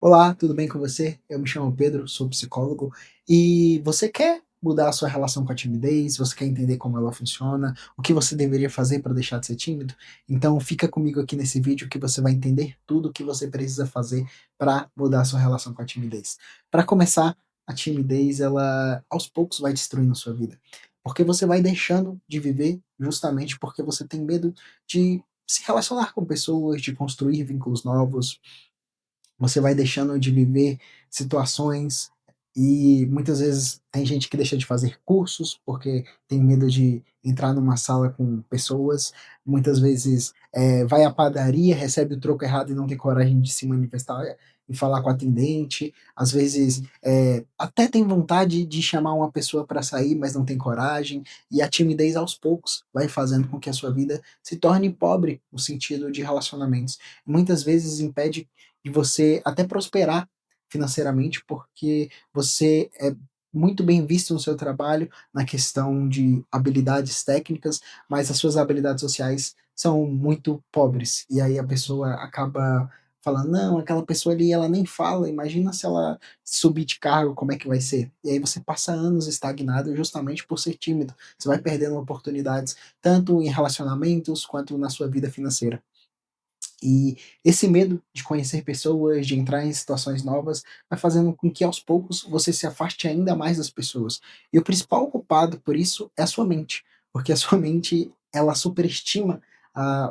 Olá, tudo bem com você? Eu me chamo Pedro, sou psicólogo e você quer mudar a sua relação com a timidez? Você quer entender como ela funciona? O que você deveria fazer para deixar de ser tímido? Então fica comigo aqui nesse vídeo que você vai entender tudo o que você precisa fazer para mudar a sua relação com a timidez. Para começar, a timidez ela aos poucos vai destruindo a sua vida, porque você vai deixando de viver justamente porque você tem medo de se relacionar com pessoas, de construir vínculos novos. Você vai deixando de viver situações e muitas vezes tem gente que deixa de fazer cursos, porque tem medo de entrar numa sala com pessoas, muitas vezes, vai à padaria, recebe o troco errado e não tem coragem de se manifestar e falar com a atendente, às vezes, até tem vontade de chamar uma pessoa para sair, mas não tem coragem, e a timidez aos poucos vai fazendo com que a sua vida se torne pobre no sentido de relacionamentos. Muitas vezes impede de você até prosperar financeiramente, porque você é muito bem visto no seu trabalho, na questão de habilidades técnicas, mas as suas habilidades sociais são muito pobres. E aí a pessoa acaba falando: "Não, aquela pessoa ali ela nem fala, imagina se ela subir de cargo, como é que vai ser?". E aí você passa anos estagnado justamente por ser tímido. Você vai perdendo oportunidades, tanto em relacionamentos quanto na sua vida financeira. E esse medo de conhecer pessoas, de entrar em situações novas, vai fazendo com que aos poucos você se afaste ainda mais das pessoas. E o principal culpado por isso é a sua mente, porque a sua mente ela superestima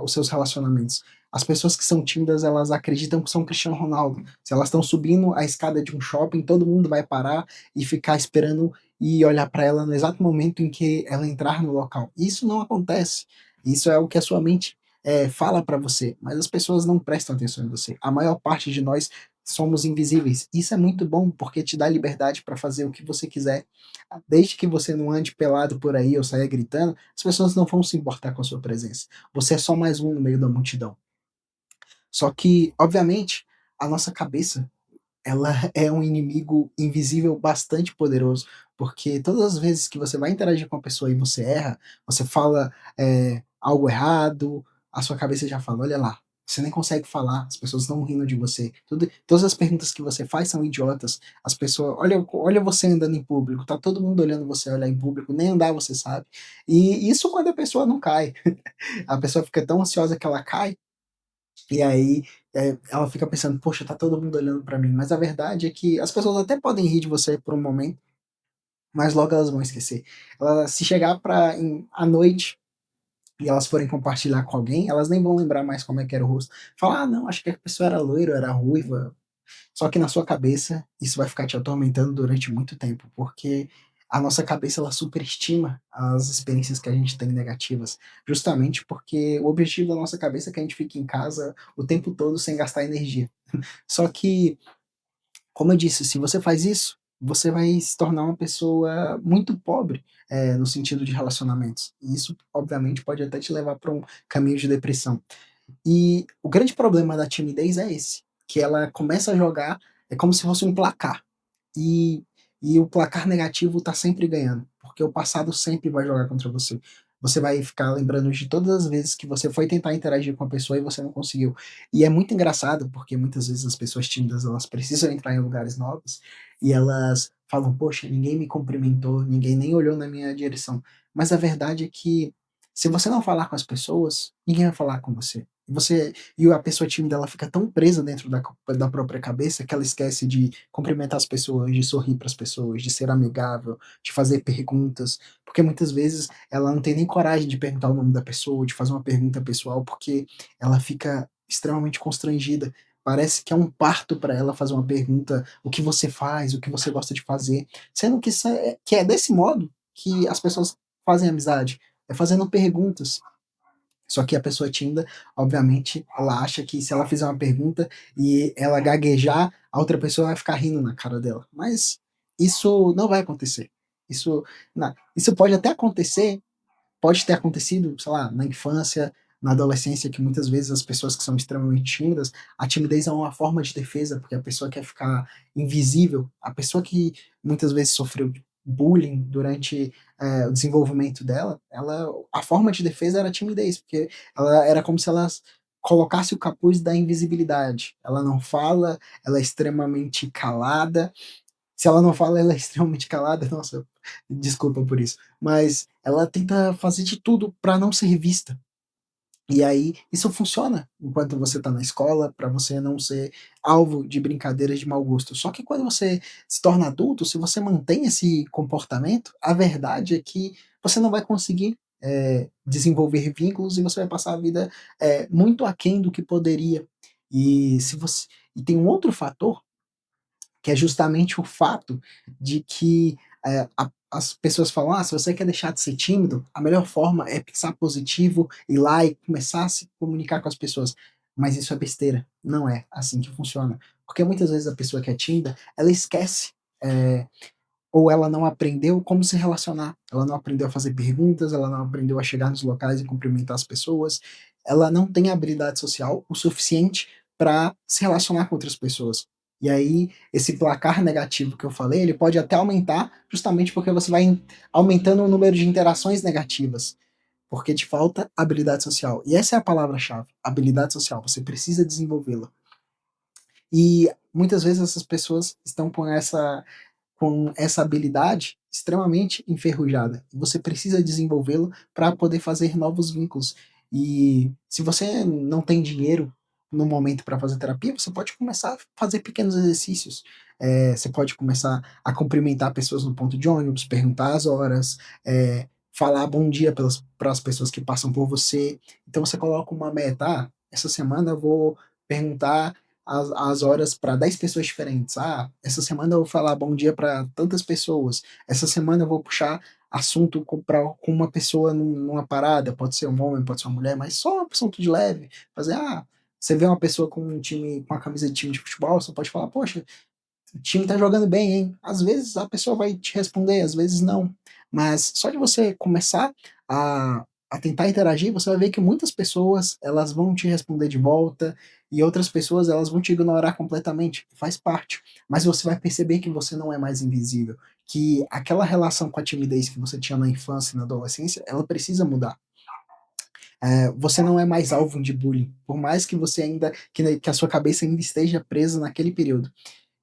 os seus relacionamentos. As pessoas que são tímidas, elas acreditam que são Cristiano Ronaldo. Se elas estão subindo a escada de um shopping, todo mundo vai parar e ficar esperando e olhar para ela no exato momento em que ela entrar no local. Isso não acontece. Isso é o que a sua mente fala para você, mas as pessoas não prestam atenção em você. A maior parte de nós somos invisíveis. Isso é muito bom porque te dá liberdade para fazer o que você quiser. Desde que você não ande pelado por aí ou saia gritando, as pessoas não vão se importar com a sua presença. Você é só mais um no meio da multidão. Só que, obviamente, a nossa cabeça ela é um inimigo invisível bastante poderoso, porque todas as vezes que você vai interagir com a pessoa e você erra, você fala, algo errado, a sua cabeça já fala: "Olha lá, você nem consegue falar, as pessoas estão rindo de você, todas as perguntas que você faz são idiotas, as pessoas olha você andando em público, tá todo mundo olhando você olhar em público, nem andar você sabe". E isso quando a pessoa não cai. A pessoa fica tão ansiosa que ela cai e aí, ela fica pensando: "Poxa, tá todo mundo olhando pra mim", mas a verdade é que as pessoas até podem rir de você por um momento, mas logo elas vão esquecer. Se chegar à noite e elas forem compartilhar com alguém, elas nem vão lembrar mais como é que era o rosto. Falar: "Ah, não, acho que a pessoa era loira, era ruiva". Só que na sua cabeça, isso vai ficar te atormentando durante muito tempo, porque a nossa cabeça ela superestima as experiências que a gente tem negativas, justamente porque o objetivo da nossa cabeça é que a gente fique em casa o tempo todo sem gastar energia. Só que, como eu disse, se você faz isso, você vai se tornar uma pessoa muito pobre, no sentido de relacionamentos. E isso, obviamente, pode até te levar para um caminho de depressão. E o grande problema da timidez é esse, que ela começa a jogar é como se fosse um placar, e o placar negativo tá sempre ganhando, porque o passado sempre vai jogar contra você. Você vai ficar lembrando de todas as vezes que você foi tentar interagir com a pessoa e você não conseguiu. E é muito engraçado, porque muitas vezes as pessoas tímidas, elas precisam entrar em lugares novos, e elas falam: "Poxa, ninguém me cumprimentou, ninguém nem olhou na minha direção". Mas a verdade é que, se você não falar com as pessoas, ninguém vai falar com você. E a pessoa tímida ela fica tão presa dentro da própria cabeça que ela esquece de cumprimentar as pessoas, de sorrir para as pessoas, de ser amigável, de fazer perguntas, porque muitas vezes ela não tem nem coragem de perguntar o nome da pessoa, de fazer uma pergunta pessoal, porque ela fica extremamente constrangida. Parece que é um parto para ela fazer uma pergunta: "O que você faz? O que você gosta de fazer?", sendo que é desse modo que as pessoas fazem amizade, é fazendo perguntas. Só que a pessoa tímida, obviamente, ela acha que se ela fizer uma pergunta e ela gaguejar, a outra pessoa vai ficar rindo na cara dela. Mas isso não vai acontecer. Isso pode até acontecer, pode ter acontecido, sei lá, na infância, na adolescência, que muitas vezes as pessoas que são extremamente tímidas, a timidez é uma forma de defesa, porque a pessoa quer ficar invisível. A pessoa que muitas vezes sofreu bullying durante o desenvolvimento dela, a forma de defesa era a timidez, porque ela era como se ela colocasse o capuz da invisibilidade. Ela não fala, ela é extremamente calada. Se ela não fala, ela é extremamente calada. Nossa, desculpa por isso. Mas ela tenta fazer de tudo para não ser vista. E aí, isso funciona enquanto você está na escola, para você não ser alvo de brincadeiras de mau gosto. Só que quando você se torna adulto, se você mantém esse comportamento, a verdade é que você não vai conseguir desenvolver vínculos e você vai passar a vida muito aquém do que poderia. E se você e tem um outro fator que é justamente o fato de que as pessoas falam: se você quer deixar de ser tímido, a melhor forma é pensar positivo, ir lá e começar a se comunicar com as pessoas. Mas isso é besteira, não é assim que funciona. Porque muitas vezes a pessoa que é tímida, ela esquece, é, ou ela não aprendeu como se relacionar, ela não aprendeu a fazer perguntas, ela não aprendeu a chegar nos locais e cumprimentar as pessoas, ela não tem habilidade social o suficiente para se relacionar com outras pessoas. E aí, esse placar negativo que eu falei, ele pode até aumentar, justamente porque você vai aumentando o número de interações negativas, porque te falta habilidade social. E essa é a palavra-chave, habilidade social, você precisa desenvolvê-la. E muitas vezes essas pessoas estão com essa habilidade extremamente enferrujada. Você precisa desenvolvê-lo para poder fazer novos vínculos. E se você não tem dinheiro no momento para fazer terapia, você pode começar a fazer pequenos exercícios. Você pode começar a cumprimentar pessoas no ponto de ônibus, perguntar as horas, falar bom dia para as pessoas que passam por você. Então você coloca uma meta. Essa semana eu vou perguntar as horas para 10 pessoas diferentes. Essa semana eu vou falar bom dia para tantas pessoas. Essa semana eu vou puxar assunto com uma pessoa numa parada. Pode ser um homem, pode ser uma mulher, mas só um assunto de leve. Fazer, você vê uma pessoa com um time, com a camisa de time de futebol, você pode falar, poxa, o time tá jogando bem, hein? Às vezes a pessoa vai te responder, às vezes não. Mas só de você começar a tentar interagir, você vai ver que muitas pessoas elas vão te responder de volta e outras pessoas elas vão te ignorar completamente. Faz parte. Mas você vai perceber que você não é mais invisível, que aquela relação com a timidez que você tinha na infância e na adolescência, ela precisa mudar. Você não é mais alvo de bullying, por mais que você ainda que a sua cabeça ainda esteja presa naquele período.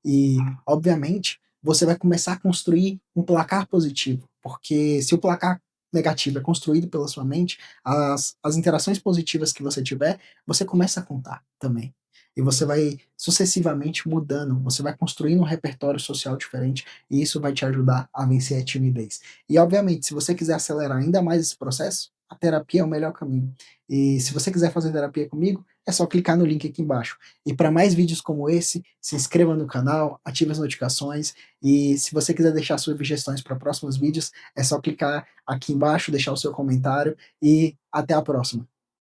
E, obviamente, você vai começar a construir um placar positivo, porque se o placar negativo é construído pela sua mente, as interações positivas que você tiver, você começa a contar também. E você vai sucessivamente mudando, você vai construindo um repertório social diferente, e isso vai te ajudar a vencer a timidez. E, obviamente, se você quiser acelerar ainda mais esse processo, a terapia é o melhor caminho. E se você quiser fazer terapia comigo, é só clicar no link aqui embaixo. E para mais vídeos como esse, se inscreva no canal, ative as notificações e se você quiser deixar suas sugestões para próximos vídeos, é só clicar aqui embaixo, deixar o seu comentário e até a próxima.